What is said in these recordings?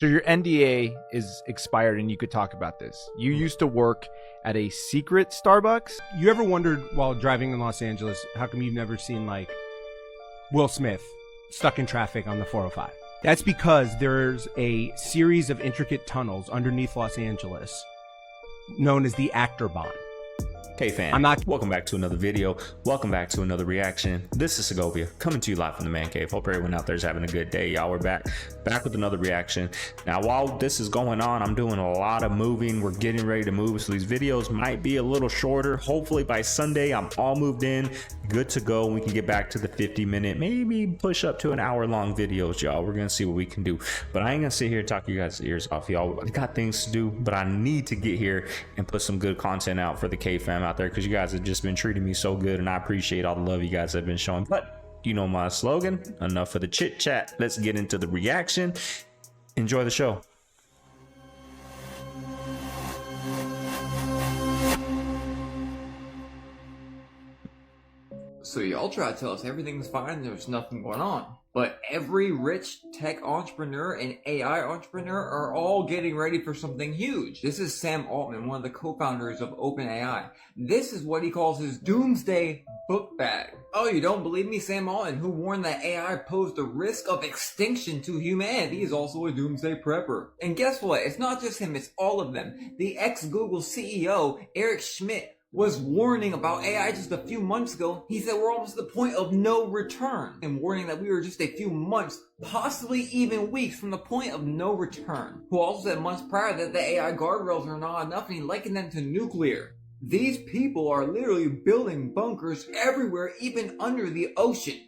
So your NDA is expired and you could talk about this. You used to work at a secret Starbucks. You ever wondered while driving in Los Angeles, how come you've never seen like Will Smith stuck in traffic on the 405? That's because there's a series of intricate tunnels underneath Los Angeles known as the Actor Bond. Hey fam, welcome back to another video. Welcome back to another reaction. This is Segovia coming to you live from the man cave. Hope everyone out there is having a good day. Y'all, we're back with another reaction. Now, while this is going on, I'm doing a lot of moving. We're getting ready to move, so these videos might be a little shorter. Hopefully by Sunday, I'm all moved in, good to go. We can get back to the 50-minute, maybe push up to an hour-long videos, y'all. We're gonna see what we can do. But I ain't gonna sit here and talk you guys' ears off, y'all. I got things to do, but I need to get here and put some good content out for the CaveFam out there, because you guys have just been treating me so good, and I appreciate all the love you guys have been showing. But you know my slogan, enough for the chit chat. Let's get into the reaction. Enjoy the show. So y'all try to tell us everything's fine and there's nothing going on. But every rich tech entrepreneur and AI entrepreneur are all getting ready for something huge. This is Sam Altman, one of the co-founders of OpenAI. This is what he calls his doomsday book bag. Oh, you don't believe me? Sam Altman, who warned that AI posed a risk of extinction to humanity, is also a doomsday prepper. And guess what? It's not just him, it's all of them. The ex-Google CEO, Eric Schmidt, was warning about AI just a few months ago. He said we're almost at the point of no return, and warning that we were just a few months, possibly even weeks, from the point of no return. Who also said months prior that the AI guardrails are not enough, and he likened them to nuclear. These people are literally building bunkers everywhere, even under the ocean.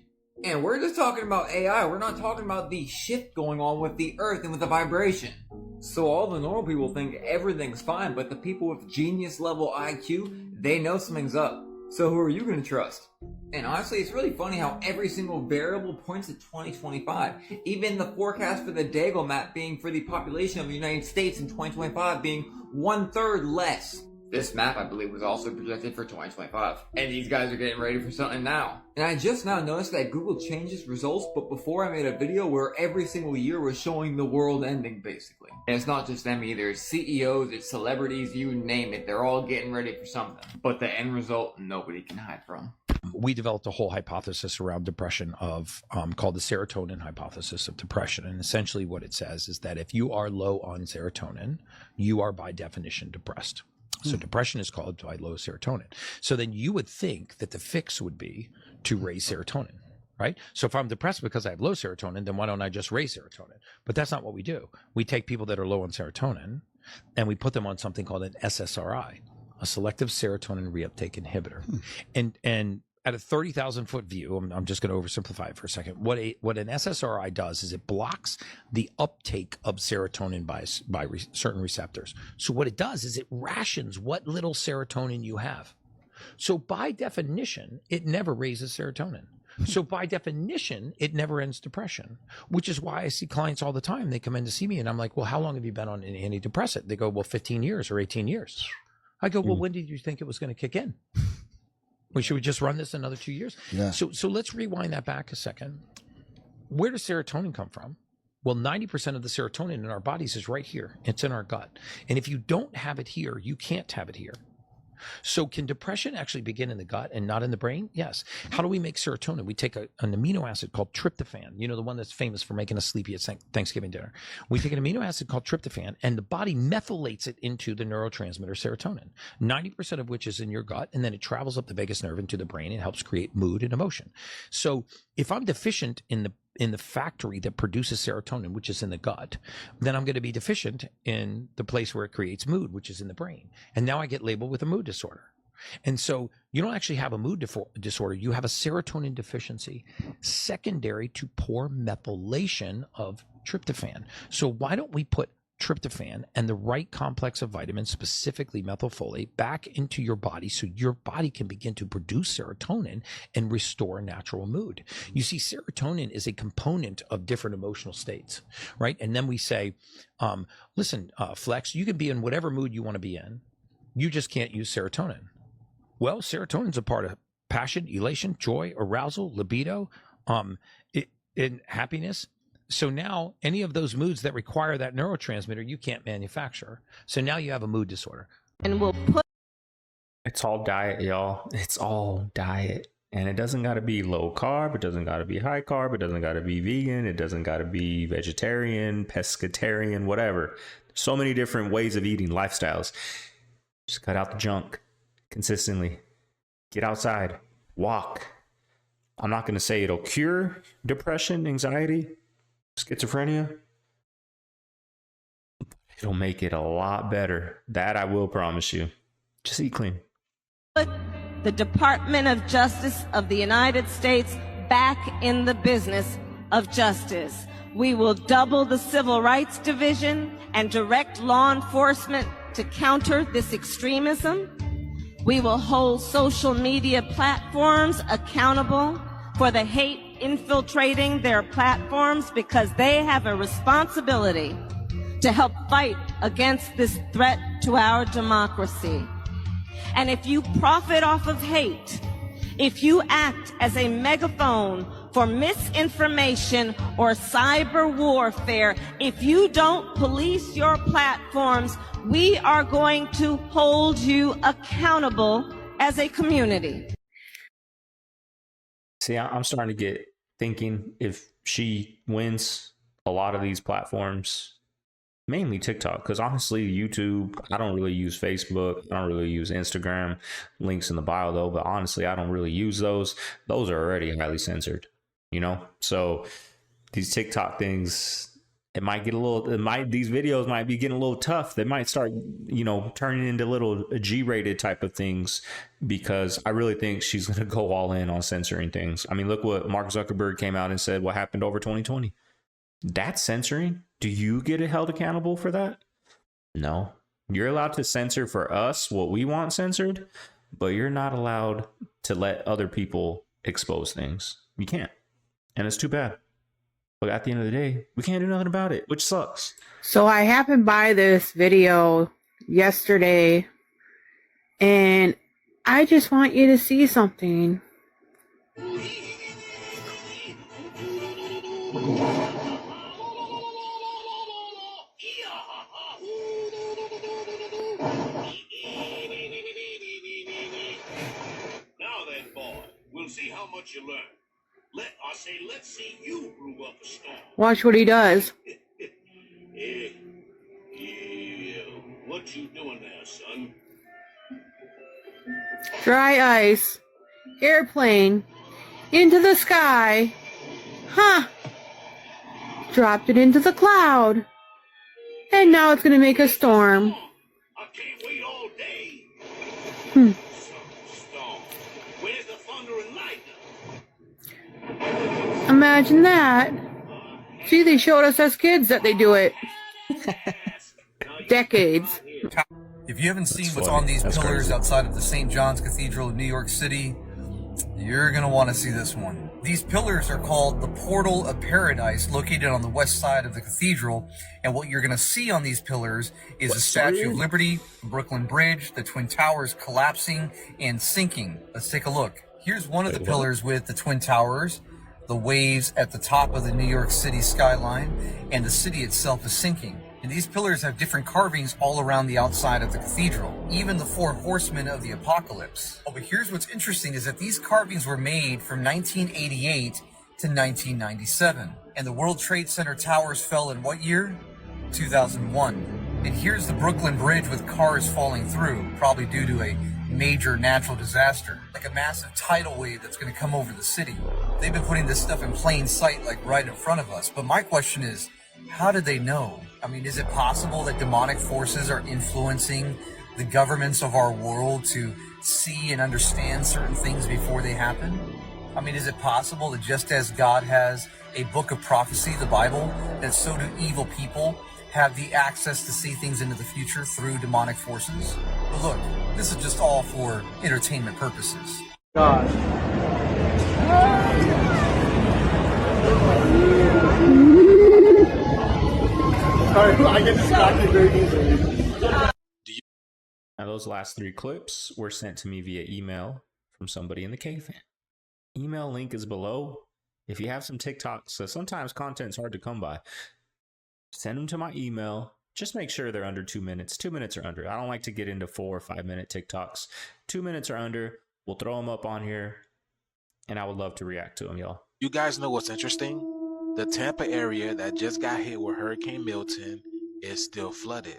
And we're just talking about AI, we're not talking about the shift going on with the earth and with the vibration. So all the normal people think everything's fine, but the people with genius level IQ, they know something's up. So who are you going to trust? And honestly, it's really funny how every single variable points to 2025. Even the forecast for the Dago map being for the population of the United States in 2025 being 1/3 less. This map, I believe, was also projected for 2025. And these guys are getting ready for something now. And I just now noticed that Google changes results, but before I made a video where every single year was showing the world ending, basically. And it's not just them either. It's CEOs, it's celebrities, you name it. They're all getting ready for something. But the end result, nobody can hide from. We developed a whole hypothesis around depression of called the serotonin hypothesis of depression. And essentially what it says is that if you are low on serotonin, you are by definition depressed. So depression is called by low serotonin. So then you would think that the fix would be to raise serotonin, right? So if I'm depressed because I have low serotonin, then why don't I just raise serotonin? But that's not what we do. We take people that are low on serotonin and we put them on something called an SSRI, a selective serotonin reuptake inhibitor. And at a 30,000 foot view, I'm just going to oversimplify it for a second. What an SSRI does is it blocks the uptake of serotonin by certain receptors. So what it does is it rations what little serotonin you have. So by definition, it never raises serotonin. So by definition, it never ends depression, which is why I see clients all the time. They come in to see me and I'm like, well, how long have you been on an antidepressant? They go, well, 15 years or 18 years. I go, well, when did you think it was going to kick in? Well, should we just run this another 2 years? Yeah. So let's rewind that back a second. Where does serotonin come from? Well, 90% of the serotonin in our bodies is right here. It's in our gut. And if you don't have it here, you can't have it here. So can depression actually begin in the gut and not in the brain? Yes. How do we make serotonin? We take an amino acid called tryptophan, you know, the one that's famous for making us sleepy at Thanksgiving dinner. We take an amino acid called tryptophan and the body methylates it into the neurotransmitter serotonin, 90% of which is in your gut, and then it travels up the vagus nerve into the brain and helps create mood and emotion. So if I'm deficient in the factory that produces serotonin, which is in the gut, then I'm going to be deficient in the place where it creates mood, which is in the brain. And now I get labeled with a mood disorder. And so you don't actually have a mood disorder. You have a serotonin deficiency secondary to poor methylation of tryptophan. So why don't we put tryptophan and the right complex of vitamins, specifically methylfolate, back into your body so your body can begin to produce serotonin and restore natural mood. You see, serotonin is a component of different emotional states, right? And then we say, listen, Flex, you can be in whatever mood you want to be in. You just can't use serotonin. Well, serotonin's a part of passion, elation, joy, arousal, libido, in happiness. So now any of those moods that require that neurotransmitter, you can't manufacture. So now you have a mood disorder. And we'll put It's all diet, y'all. It's all diet. And it doesn't got to be low carb. It doesn't got to be high carb. It doesn't got to be vegan. It doesn't got to be vegetarian, pescatarian, whatever. So many different ways of eating, lifestyles. Just cut out the junk consistently. Get outside. Walk. I'm not going to say it'll cure depression, anxiety, schizophrenia. It'll make it a lot better. That I will promise you. Just eat clean. the Department of Justice of the United States back in the business of justice. We will double the Civil Rights Division and direct law enforcement to counter this extremism. We will hold social media platforms accountable for the hate infiltrating their platforms because they have a responsibility to help fight against this threat to our democracy. And if you profit off of hate, if you act as a megaphone for misinformation or cyber warfare, if you don't police your platforms, we are going to hold you accountable as a community. See, I'm starting to get thinking if she wins a lot of these platforms, mainly TikTok, because honestly, YouTube, I don't really use Facebook. I don't really use Instagram. Links in the bio though, but honestly, I don't really use those. Those are already highly censored, you know? So these TikTok things, it might get a little, these videos might be getting a little tough. They might start, you know, turning into little G-rated type of things, because I really think she's going to go all in on censoring things. I mean, look what Mark Zuckerberg came out and said, what happened over 2020. That's censoring. Do you get held accountable for that? No. You're allowed to censor for us what we want censored, but you're not allowed to let other people expose things. You can't. And it's too bad. But at the end of the day, we can't do nothing about it, which sucks. So I happened by this video yesterday, and I just want you to see something. Now then, boy, we'll see how much you learn. Let's see you brew up a storm. Watch what he does. Yeah, what you doing there, son? Dry ice. Airplane. Into the sky. Huh. Dropped it into the cloud. And now it's going to make a storm. I can't wait all day. Hmm. Storm. Where's the thunder and lightning? Imagine that. See, they showed us as kids that they do it. Decades. If you haven't seen what's on these pillars outside of the St. John's Cathedral of New York City, you're going to want to see this one. These pillars are called the Portal of Paradise, located on the west side of the cathedral. And what you're going to see on these pillars is the Statue of Liberty, the Brooklyn Bridge, the Twin Towers collapsing and sinking. Let's take a look. Here's one of the pillars with the Twin Towers, the waves at the top of the New York City skyline, and the city itself is sinking. And these pillars have different carvings all around the outside of the cathedral, even the 4 horsemen of the apocalypse. Oh, but here's what's interesting is that these carvings were made from 1988 to 1997. And the World Trade Center towers fell in what year? 2001. And here's the Brooklyn Bridge with cars falling through, probably due to a major natural disaster, like a massive tidal wave that's going to come over the city. They've been putting this stuff in plain sight, like right in front of us. But my question is, how did they know? I mean, is it possible that demonic forces are influencing the governments of our world to see and understand certain things before they happen? I mean, is it possible that just as God has a book of prophecy, the Bible, that so do evil people have the access to see things into the future through demonic forces? But look, this is just all for entertainment purposes. God. Sorry, I get distracted very easily. Now, those last 3 clips were sent to me via email from somebody in the CaveFam. Email link is below. If you have some TikToks, so sometimes content's hard to come by, send them to my email. Just make sure they're under 2 minutes. 2 minutes or under. I don't like to get into 4 or 5 minute TikToks. 2 minutes or under. We'll throw them up on here, and I would love to react to them, y'all. You guys know what's interesting? The Tampa area that just got hit with Hurricane Milton is still flooded.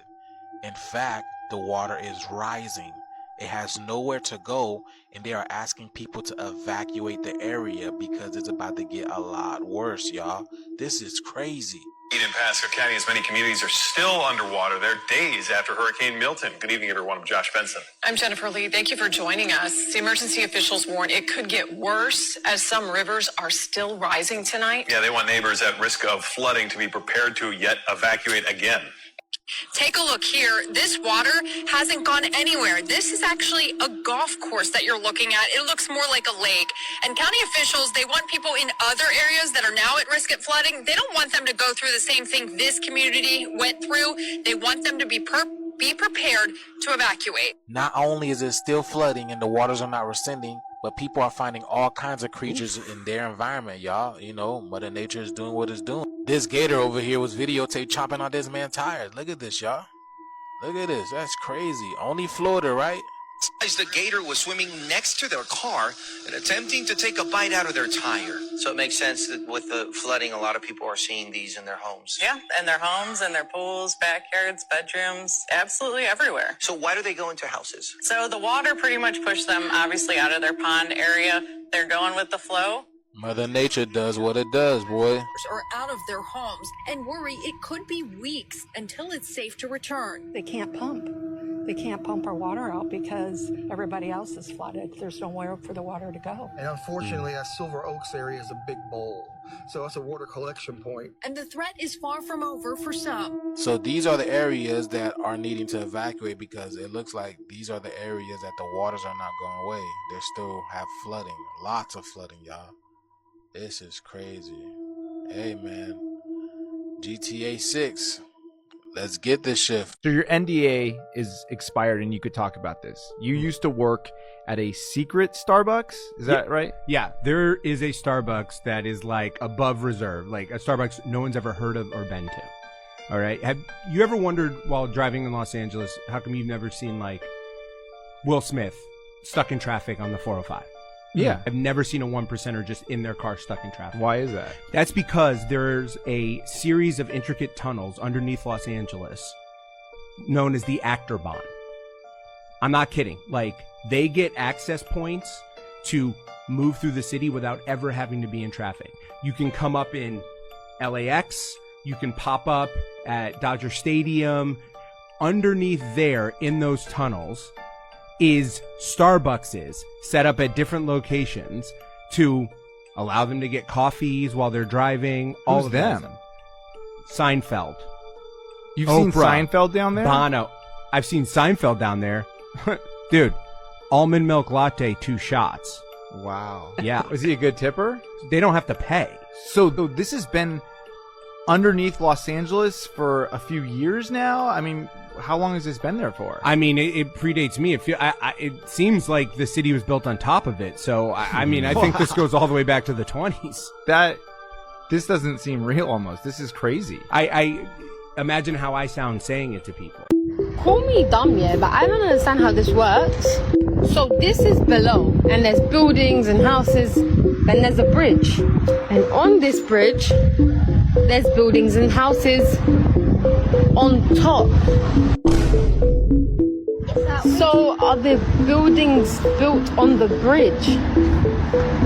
In fact, the water is rising. It has nowhere to go, and they are asking people to evacuate the area because it's about to get a lot worse, y'all. This is crazy. In Pasco County, as many communities are still underwater. They're days after Hurricane Milton. Good evening, everyone. I'm Josh Benson. I'm Jennifer Lee. Thank you for joining us. The emergency officials warn it could get worse as some rivers are still rising tonight. Yeah, they want neighbors at risk of flooding to be prepared to yet evacuate again. Take a look here. This water hasn't gone anywhere. This is actually a golf course that you're looking at. It looks more like a lake. And county officials, they want people in other areas that are now at risk of flooding. They don't want them to go through the same thing this community went through. They want them to be prepared to evacuate. Not only is it still flooding and the waters are not receding, but people are finding all kinds of creatures in their environment, y'all. You know, Mother Nature is doing what it's doing. This gator over here was videotaped chopping on this man's tires. Look at this, y'all. Look at this. That's crazy. Only Florida, right? The gator was swimming next to their car and attempting to take a bite out of their tire. So it makes sense that with the flooding, a lot of people are seeing these in their homes. Yeah, in their homes, in their pools, backyards, bedrooms, absolutely everywhere. So why do they go into houses? So the water pretty much pushed them obviously out of their pond area. They're going with the flow. Mother Nature does what it does, boy. Are out of their homes and worry it could be weeks until it's safe to return. They can't pump. They can't pump our water out because everybody else is flooded. There's nowhere for the water to go. And unfortunately, that Silver Oaks area is a big bowl. So it's a water collection point. And the threat is far from over for some. So these are the areas that are needing to evacuate because it looks like these are the areas that the waters are not going away. They still have flooding. Lots of flooding, y'all. This is crazy. Hey, man. GTA 6. Let's get this shift. So your NDA is expired and you could talk about this. You used to work at a secret Starbucks. Is that right? Yeah, there is a Starbucks that is like above reserve, like a Starbucks no one's ever heard of or been to. All right. Have you ever wondered while driving in Los Angeles, how come you've never seen like Will Smith stuck in traffic on the 405? Yeah. I've never seen a 1%er just in their car stuck in traffic. Why is that? That's because there's a series of intricate tunnels underneath Los Angeles known as the Actor Bond. I'm not kidding. Like, they get access points to move through the city without ever having to be in traffic. You can come up in LAX. You can pop up at Dodger Stadium. Underneath there in those tunnels is Starbuckses set up at different locations to allow them to get coffees while they're driving. All Who's of them? Seinfeld. You've Oprah, seen Seinfeld down there? Bono. I've seen Seinfeld down there. Dude, almond milk latte, 2 shots. Wow. Yeah. Was he a good tipper? They don't have to pay. So this has been underneath Los Angeles for a few years now? I mean, how long has this been there for? I mean, it predates me. It seems like the city was built on top of it. So, I mean, I think this goes all the way back to the 20s. This doesn't seem real almost. This is crazy. I imagine how I sound saying it to people. Call me dumb, yeah, but I don't understand how this works. So this is below, and there's buildings and houses, then there's a bridge. And on this bridge, there's buildings and houses on top. So are the buildings built on the bridge?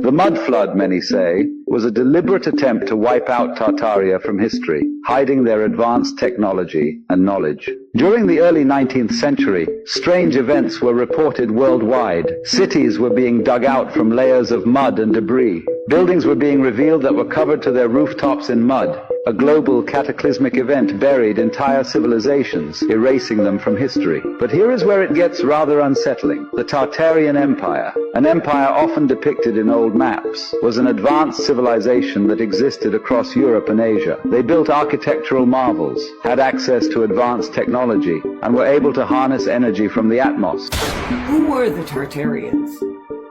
The mud flood, many say, was a deliberate attempt to wipe out Tartaria from history, hiding their advanced technology and knowledge. During the early 19th century, strange events were reported worldwide. Cities were being dug out from layers of mud and debris. Buildings were being revealed that were covered to their rooftops in mud. A global cataclysmic event buried entire civilizations, erasing them from history. But here is where it gets rather unsettling. The Tartarian Empire, an empire often depicted in old maps, was an advanced civilization that existed across Europe and Asia. They built architectural marvels, had access to advanced technology, and were able to harness energy from the atmos. Who were the Tartarians?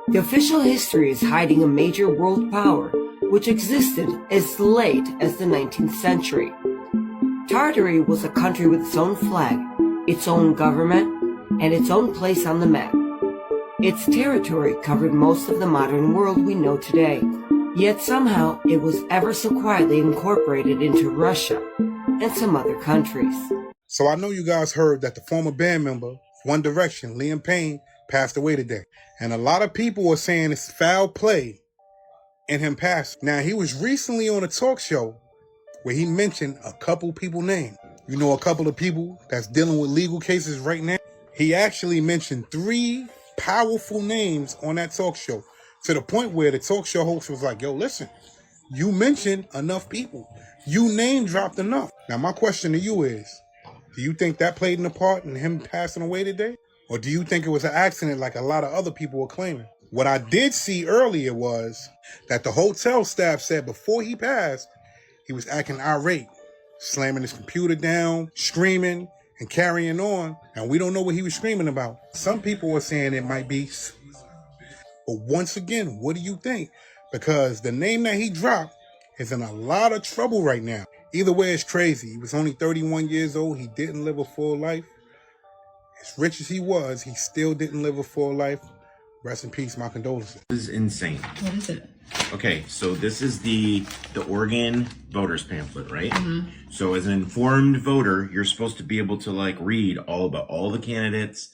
The official history is hiding a major world power, which existed as late as the 19th century. Tartary was a country with its own flag, its own government, and its own place on the map. Its territory covered most of the modern world we know today, yet somehow it was ever so quietly incorporated into Russia and some other countries. So I know you guys heard that the former band member of One Direction, Liam Payne, passed away today. And a lot of people are saying it's foul play in him passing. Now, he was recently on a talk show where he mentioned a couple people names. You know, a couple of people that's dealing with legal cases right now. He actually mentioned 3 powerful names on that talk show, to the point where the talk show host was like, yo, listen, you mentioned enough people. You name dropped enough. Now, my question to you is, do you think that played a part in him passing away today? Or do you think it was an accident like a lot of other people were claiming? What I did see earlier was that the hotel staff said before he passed, he was acting irate, slamming his computer down, screaming, and carrying on. And we don't know what he was screaming about. Some people are saying it might be suicide. But once again, what do you think? Because the name that he dropped is in a lot of trouble right now. Either way, it's crazy. He was only 31 years old. He didn't live a full life. As rich as he was, he still didn't live a full life. Rest in peace, my condolences. This is insane. What is it? Okay, so this is the Oregon voters pamphlet, right? So as an informed voter, you're supposed to be able to like read all about all the candidates,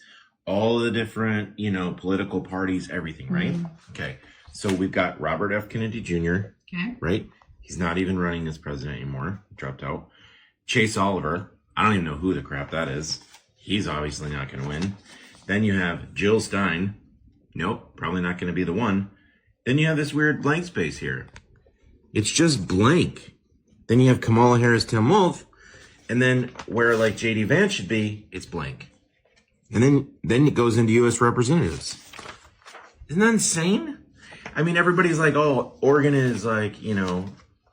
all the different, political parties, everything, right? Okay, so we've got Robert F. Kennedy Jr., right? He's not even running as president anymore. He dropped out. Chase Oliver. I don't even know who the crap that is. He's obviously not going to win. Then you have Jill Stein. Nope, probably not going to be the one. Then you have this weird blank space here. It's just blank. Then you have Kamala Harris, Tim Wolf. And then where like J.D. Vance should be, it's blank. And then it goes into U.S. representatives. Isn't that insane? I mean, everybody's like, oh, Oregon is like,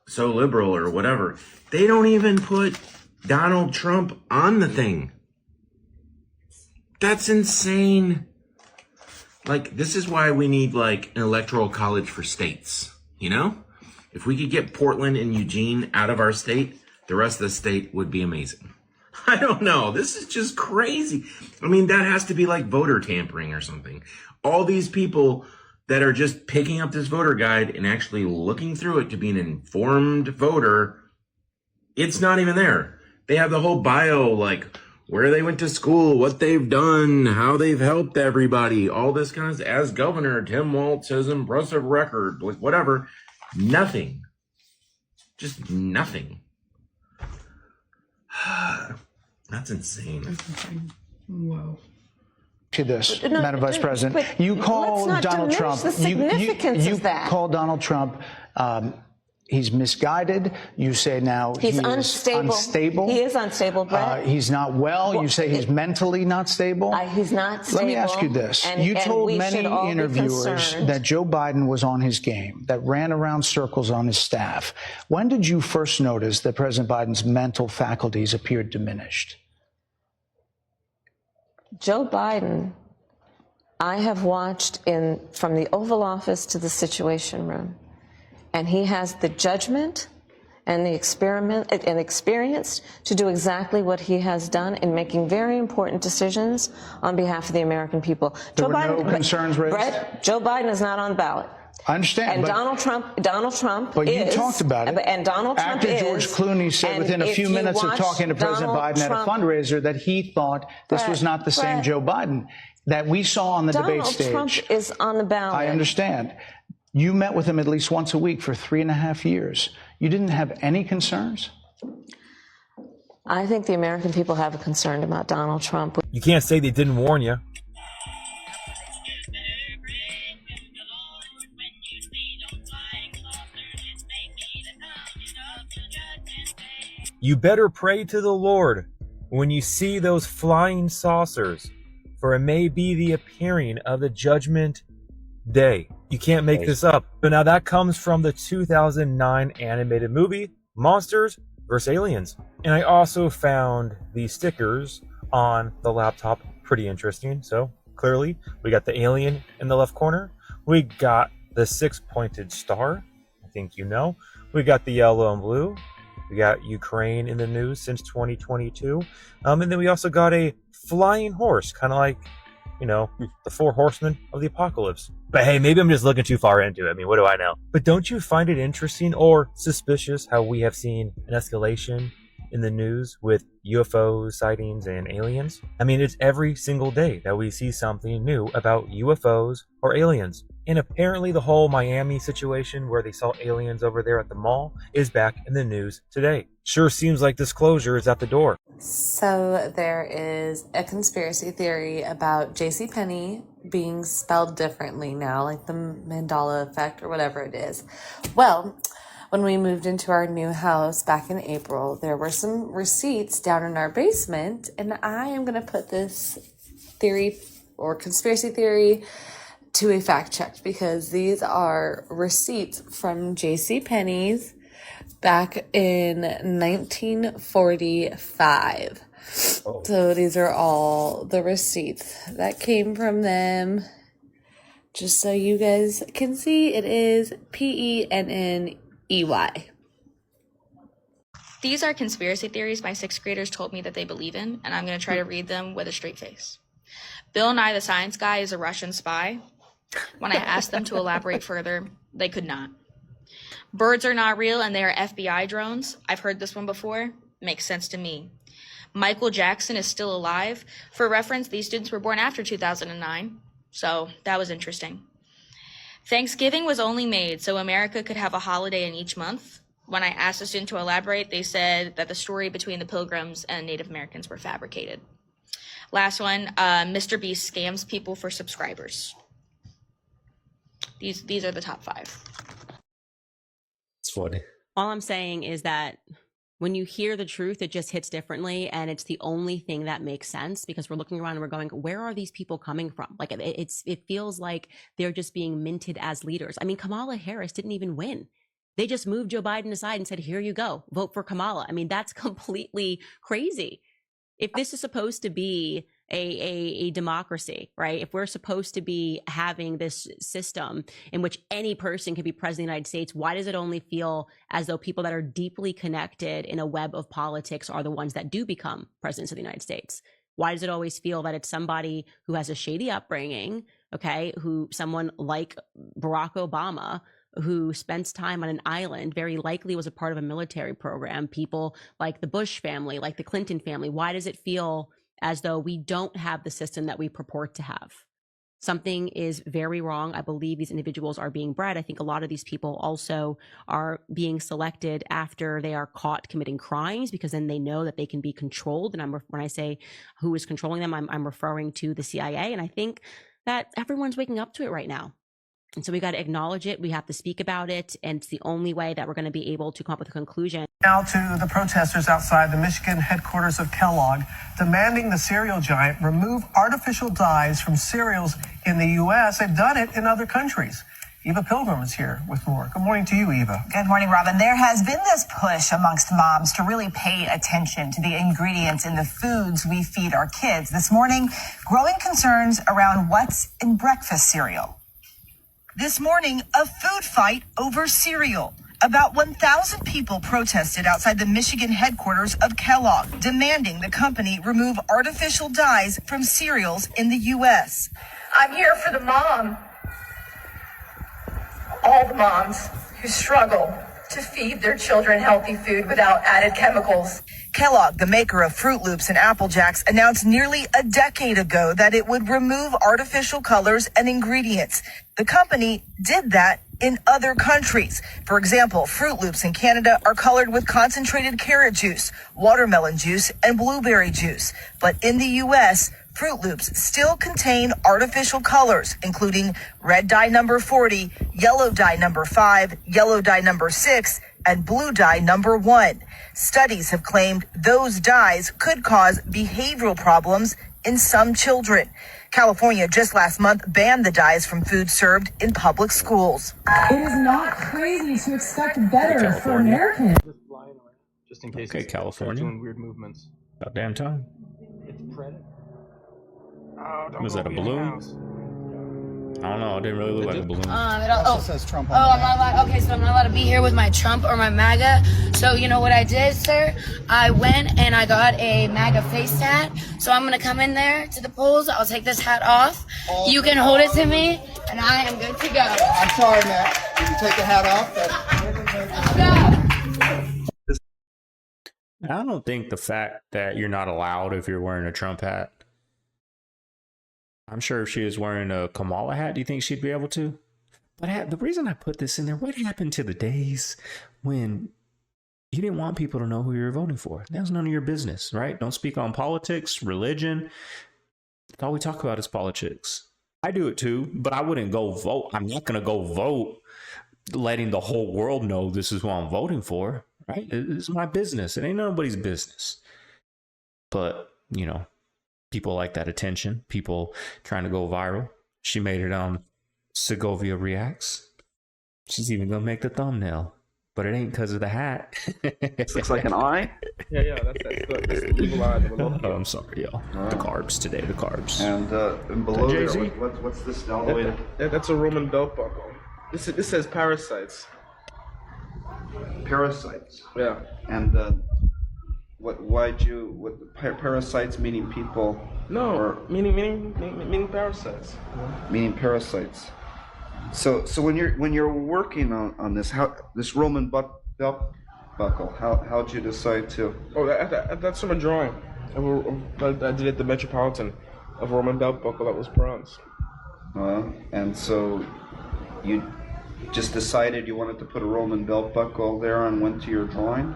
so liberal or whatever. They don't even put Donald Trump on the thing. That's insane. Like, this is why we need like an electoral college for states, If we could get Portland and Eugene out of our state, the rest of the state would be amazing. I don't know. This is just crazy. I mean, that has to be like voter tampering or something. All these people that are just picking up this voter guide and actually looking through it to be an informed voter, it's not even there. They have the whole bio, like where they went to school, what they've done, how they've helped everybody, all this kind of, as governor, Tim Walz has impressive record, like whatever. Nothing. Just nothing. That's insane. That's insane. Whoa. To this, Madam Vice President, you call Donald Trump. You call Donald Trump. He's misguided. You say now he's unstable. He is unstable, Brett. He's not well. You say he's mentally not stable. He's not stable. Let me ask you this. You told many interviewers that Joe Biden was on his game, that ran around circles on his staff. When did you first notice that President Biden's mental faculties appeared diminished? Joe Biden, I have watched from the Oval Office to the Situation Room. And he has the judgment and the experience to do exactly what he has done in making very important decisions on behalf of the American people. There were no concerns raised? Brett, Joe Biden is not on the ballot. I understand. And Donald Trump but you talked about it. And Donald Trump After George Clooney said within a few minutes of talking to President Biden at a fundraiser that he thought this was not the same Joe Biden that we saw on the debate stage. Donald Trump is on the ballot. I understand. You met with him at least once a week for 3.5 years. You didn't have any concerns? I think the American people have a concern about Donald Trump. You can't say they didn't warn you. You better pray to the Lord when you see those flying saucers, for it may be the appearing of the judgment day. You can't make this up. But now that comes from the 2009 animated movie, Monsters vs. Aliens. And I also found the stickers on the laptop pretty interesting. So clearly we got the alien in the left corner. We got the 6-pointed star at think you know. We got the yellow and blue. We got Ukraine in the news since 2022. And then we also got a flying horse, kind of like, you know, the 4 horsemen of the apocalypse. But hey, maybe I'm just looking too far into it. I mean, what do I know? But don't you find it interesting or suspicious how we have seen an escalation in the news with UFO sightings and aliens? I mean, it's every single day that we see something new about UFOs or aliens. And apparently the whole Miami situation where they saw aliens over there at the mall is back in the news today. Sure seems like disclosure is at the door. So there is a conspiracy theory about JCPenney being spelled differently now, like the Mandela effect or whatever it is. Well, when we moved into our new house back in April, there were some receipts down in our basement, and I am going to put this theory or conspiracy theory to a fact check, because these are receipts from JCPenney's back in 1945. Oh. So these are all the receipts that came from them. Just so you guys can see, it is PENNEY. These are conspiracy theories my 6th graders told me that they believe in, and I'm going to try to read them with a straight face. Bill Nye the Science Guy is a Russian spy. When I asked them to elaborate further, they could not. Birds are not real and they are FBI drones. I've heard this one before. Makes sense to me. Michael Jackson is still alive. For reference, these students were born after 2009, so that was interesting. Thanksgiving was only made so America could have a holiday in each month. When I asked a student to elaborate, they said that the story between the Pilgrims and Native Americans were fabricated. Last one, Mr. Beast scams people for subscribers. These are the top 5. It's funny. All I'm saying is that when you hear the truth, it just hits differently, and it's the only thing that makes sense, because we're looking around and we're going, where are these people coming from? Like, it feels like they're just being minted as leaders. I mean, Kamala Harris didn't even win. They just moved Joe Biden aside and said, here you go, vote for Kamala. I mean, that's completely crazy. If this is supposed to be a democracy, right? If we're supposed to be having this system in which any person can be president of the United States, why does it only feel as though people that are deeply connected in a web of politics are the ones that do become presidents of the United States? Why does it always feel that it's somebody who has a shady upbringing, okay, who someone like Barack Obama, who spends time on an island, very likely was a part of a military program, people like the Bush family, like the Clinton family? Why does it feel as though we don't have the system that we purport to have? Something is very wrong. I believe these individuals are being bred. I think a lot of these people also are being selected after they are caught committing crimes, because then they know that they can be controlled. And when I say who is controlling them, I'm referring to the CIA. And I think that everyone's waking up to it right now. And so we got to acknowledge it. We have to speak about it. And it's the only way that we're going to be able to come up with a conclusion. Now to the protesters outside the Michigan headquarters of Kellogg, demanding the cereal giant remove artificial dyes from cereals in the U.S. They've done it in other countries. Eva Pilgrim is here with more. Good morning to you, Eva. Good morning, Robin. There has been this push amongst moms to really pay attention to the ingredients in the foods we feed our kids. This morning, growing concerns around what's in breakfast cereal. This morning, a food fight over cereal. About 1,000 people protested outside the Michigan headquarters of Kellogg, demanding the company remove artificial dyes from cereals in the U.S. I'm here for the all the moms who struggle to feed their children healthy food without added chemicals. Kellogg, the maker of Fruit Loops and Apple Jacks, announced nearly a decade ago that it would remove artificial colors and ingredients. The company did that in other countries. For example, Fruit Loops in Canada are colored with concentrated carrot juice, watermelon juice, and blueberry juice. But in the U.S., Fruit Loops still contain artificial colors, including red dye number 40, yellow dye number 5, yellow dye number 6, and blue dye number 1. Studies have claimed those dyes could cause behavioral problems in some children. California just last month banned the dyes from food served in public schools. It is not crazy to expect better for Americans. Just in case. Okay, California. Doing weird movements. About damn time. It's Predator. Was that a balloon? I don't know. It didn't really look like a balloon. It also says Trump on I'm not allowed. Okay, so I'm not allowed to be here with my Trump or my MAGA. So you know what I did, sir? I went and I got a MAGA face tat. So I'm gonna come in there to the polls. I'll take this hat off. You can hold it to me, and I am good to go. I'm sorry, man. You can take the hat off. I don't think the fact that you're not allowed if you're wearing a Trump hat. I'm sure if she was wearing a Kamala hat, do you think she'd be able to? But the reason I put this in there, what happened to the days when you didn't want people to know who you were voting for? That was none of your business, right? Don't speak on politics, religion. All we talk about is politics. I do it too, but I wouldn't go vote. I'm not going to go vote letting the whole world know this is who I'm voting for, right? It's my business. It ain't nobody's business. But, you know, people like that attention, people trying to go viral. She made it on Segovia Reacts. She's even gonna make the thumbnail, but it ain't because of the hat. This looks like an eye. Yeah, that's the evil eye. Oh, I'm sorry, y'all. The carbs today, the carbs. And below there, Jay-Z? what's this down the way? That's a Roman belt buckle. This says parasites. Parasites. Yeah. And parasites meaning people? No, or meaning parasites. Meaning parasites. So when you're working on this, this Roman belt buckle, how'd you decide to? Oh, that's from a drawing. I did at the Metropolitan of a Roman belt buckle that was bronze. And so you just decided you wanted to put a Roman belt buckle there and went to your drawing?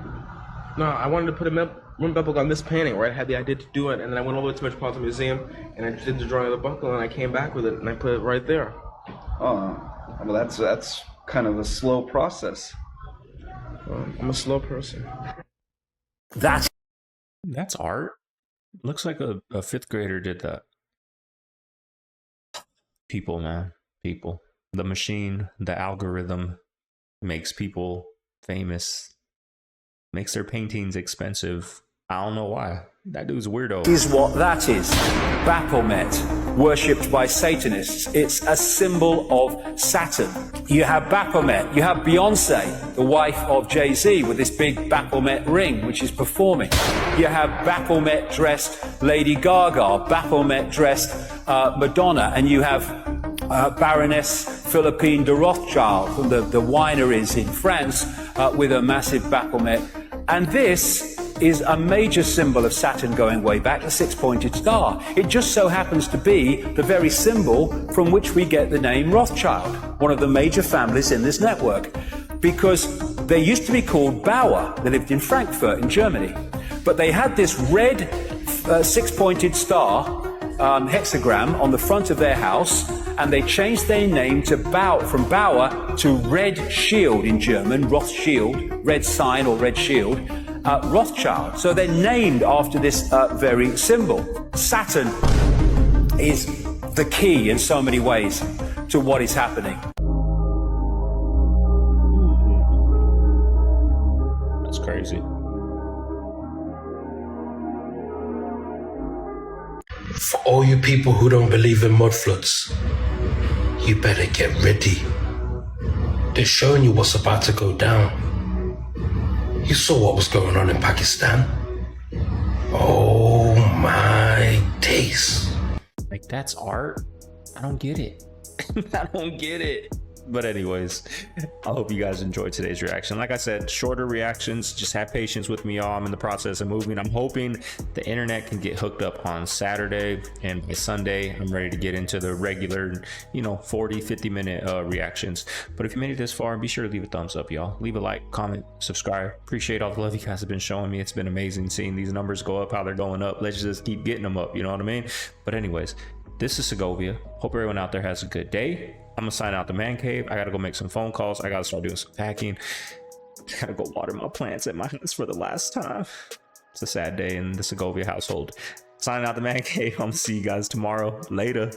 No, I wanted to put a Roman belt buckle on this painting, right? I had the idea to do it, and then I went over to the Metropolitan Museum, and I did the drawing of the buckle, and I came back with it, and I put it right there. Oh, well, that's kind of a slow process. I'm a slow person. That's art. Looks like a fifth grader did that. People, man. People. The machine, the algorithm makes people famous, makes their paintings expensive. I don't know why. That dude's a weirdo. Is what that is. Baphomet, worshipped by Satanists. It's a symbol of Saturn. You have Baphomet, you have Beyonce, the wife of Jay-Z, with this big Baphomet ring, which is performing. You have Baphomet-dressed Lady Gaga, Baphomet-dressed Madonna, and you have Baroness Philippine de Rothschild from the wineries in France with a massive Baphomet. And this is a major symbol of Saturn going way back, the six-pointed star. It just so happens to be the very symbol from which we get the name Rothschild, one of the major families in this network, because they used to be called Bauer. They lived in Frankfurt in Germany, but they had this red six-pointed star hexagram on the front of their house, and they changed their name to from Bauer to Red Shield in German, Rothschild, red sign or red shield, Rothschild. So they're named after this very symbol. Saturn is the key in so many ways to what is happening. That's crazy. For all you people who don't believe in mud floods, you better get ready. They're showing you what's about to go down. You saw what was going on in Pakistan. Oh my days. Like, that's art? I don't get it. I don't get it. But anyways, I hope you guys enjoyed today's reaction. Like I said, shorter reactions. Just have patience with me, y'all. I'm in the process of moving. I'm hoping the internet can get hooked up on Saturday, and by Sunday I'm ready to get into the regular, 40-50 minute reactions. But if you made it this far, be sure to leave a thumbs up, y'all. Leave a like, comment, subscribe. Appreciate all the love you guys have been showing me. It's been amazing seeing these numbers go up, how they're going up. Let's just keep getting them up, you know what I mean? But anyways, this is Segovia. Hope everyone out there has a good day. I'm gonna sign out the man cave. I gotta go make some phone calls. I gotta start doing some packing. I gotta go water my plants at my house for the last time. It's a sad day in the Segovia household. Signing out the man cave. I'm gonna see you guys tomorrow. Later.